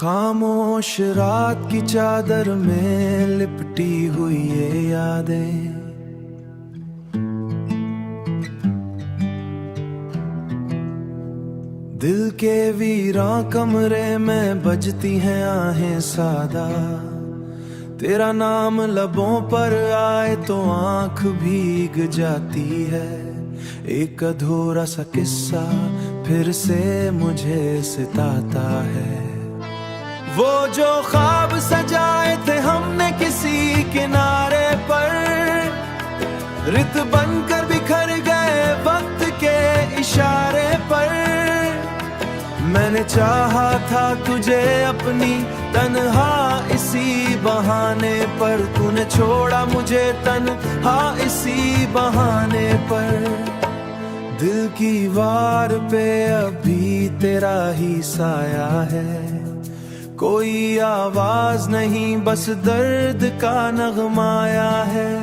खामोश रात की चादर में लिपटी हुई ये यादें, दिल के वीरां कमरे में बजती हैं आहें सादा। तेरा नाम लबों पर आए तो आंख भीग जाती है। एक अधूरा सा किस्सा फिर से मुझे सताता है। वो जो ख्वाब सजाए थे हमने किसी किनारे पर, रित बनकर बिखर गए वक्त के इशारे पर। मैंने चाहा था तुझे अपनी तन्हा इसी बहाने पर, तूने छोड़ा मुझे तन्हा इसी बहाने पर। दिल की वार पे अभी तेरा ही साया है, कोई आवाज नहीं बस दर्द का नगमाया है।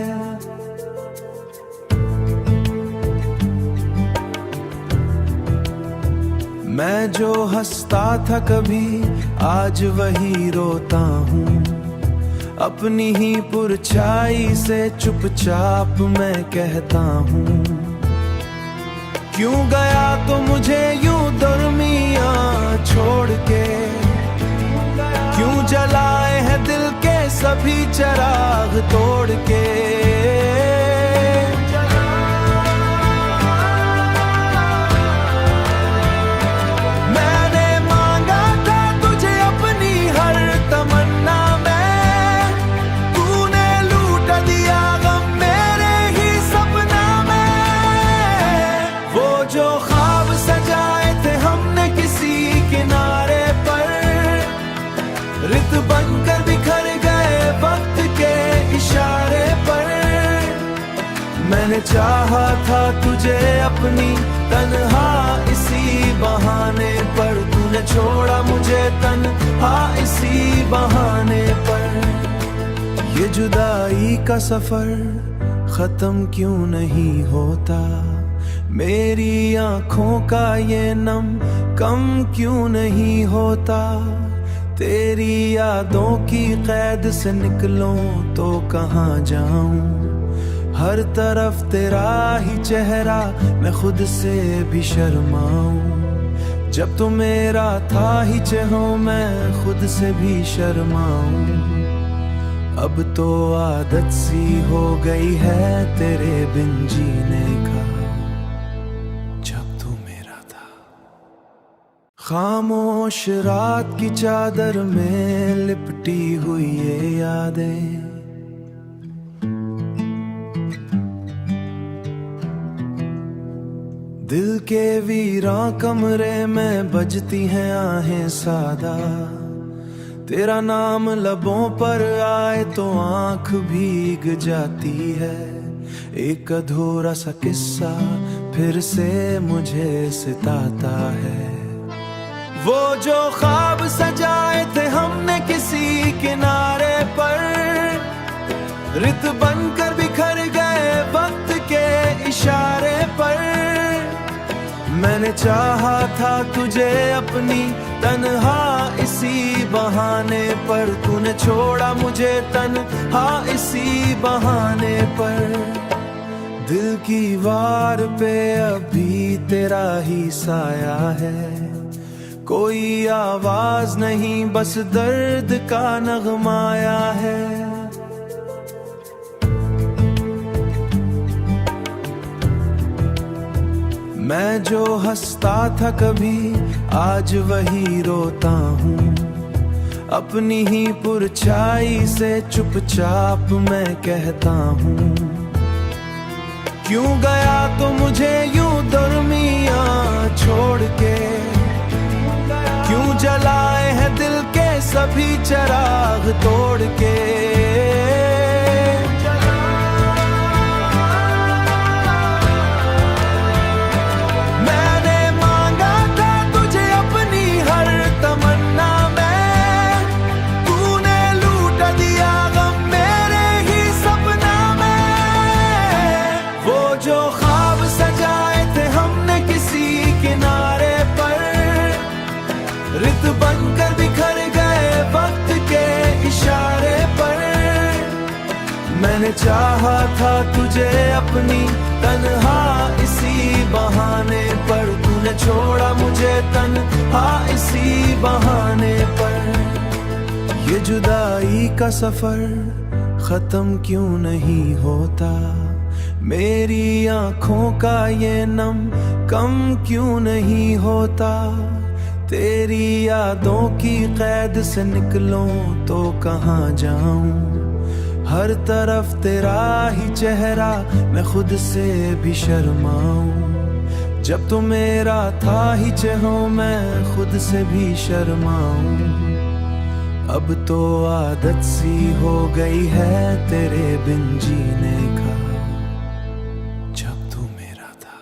मैं जो हंसता था कभी आज वही रोता हूँ, अपनी ही पुरछाई से चुपचाप मैं कहता हूँ। क्यों गया तो मुझे यूं दरमिया छोड़ के, क्यों जलाए हैं दिल के सभी चिराग तोड़ के। मैंने मांगा था तुझे अपनी हर तमन्ना में, तूने लूट दिया गम मेरे ही सपना में। वो जो ख्वाब सजाए थे हमने किसी किनारे पर, रित बनकर बिखर गए वक्त के इशारे पर। मैंने चाहा था तुझे अपनी तन्हा इसी बहाने पर, तूने छोड़ा मुझे तन्हा इसी बहाने पर। ये जुदाई का सफर खत्म क्यों नहीं होता, मेरी आंखों का ये नम कम क्यों नहीं होता। तेरी यादों की कैद से निकलूं तो कहाँ जाऊं, हर तरफ तेरा ही चेहरा मैं खुद से भी शर्माऊं। जब तो मेरा था ही चाहो मैं खुद से भी शर्माऊं। अब तो आदत सी हो गई है तेरे बिन जीने का, जब तू मेरा था। खामोश रात की चादर में लिपटी हुई ये यादें, दिल के वीरां कमरे में बजती हैं आहें सादा। तेरा नाम लबों पर आए तो आंख भीग जाती है। एक अधूरा सा किस्सा फिर से मुझे सताता है। वो जो ख्वाब सजाए थे हमने किसी किनारे पर, रित बनकर बिखर गए वक्त के इशारे पर। मैंने चाहा था तुझे अपनी तन्हा इसी बहाने पर, तूने छोड़ा मुझे तन्हा इसी बहाने पर। दिल की वार पे अभी तेरा ही साया है, कोई आवाज नहीं बस दर्द का नगमाया है। मैं जो हंसता था कभी आज वही रोता हूँ, अपनी ही पुरछाई से चुपचाप मैं कहता हूँ। क्यों गया तो मुझे यूं दरमिया छोड़ के, क्यों जलाए हैं दिल के सभी चिराग तोड़ के। मैंने मांगा था तुझे अपनी हर तमन्ना में, तूने लूट दिया गम मेरे ही सपना में। वो जो ख्वाब सजाए थे हमने किसी किनारे पर, रित बनकर बिखर गए मैंने चाहा था तुझे अपनी तन्हा इसी बहाने पर, तूने छोड़ा मुझे तन्हा इसी बहाने पर। ये जुदाई का सफर खत्म क्यों नहीं होता, मेरी आंखों का ये नम कम क्यों नहीं होता। तेरी यादों की कैद से निकलूं तो कहाँ जाऊं, हर तरफ तेरा ही चेहरा मैं खुद से भी शर्माऊं। जब तो मेरा था ही चाहो मैं खुद से भी शर्माऊं। अब तो आदत सी हो गई है तेरे बिन जीने का, जब तू मेरा था।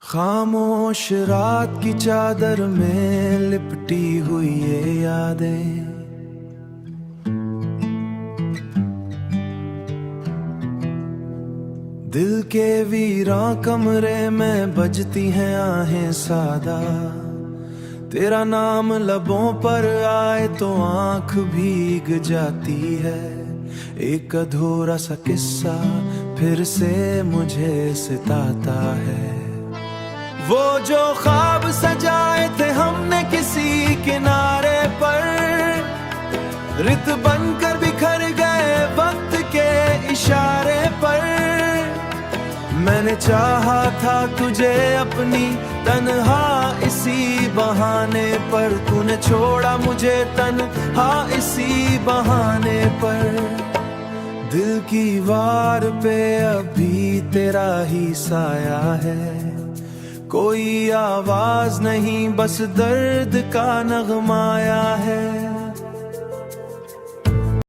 खामोश रात की चादर में लिपटी हुई ये यादें, दिल के वीरां कमरे में बजती हैं आहें सादा। तेरा नाम लबों पर आए तो आंख भीग जाती है, एक अधूरा सा किस्सा फिर से मुझे सताता है। वो जो ख्वाब सजाए थे हमने किसी किनारे पर, रित बनकर बिखर गए वक्त के इशारे पर। मैंने चाहा था तुझे अपनी तन्हा इसी बहाने पर, तूने छोड़ा मुझे तन्हा इसी बहाने पर। दिल की वार पे अभी तेरा ही साया है, कोई आवाज नहीं बस दर्द का नगमा आया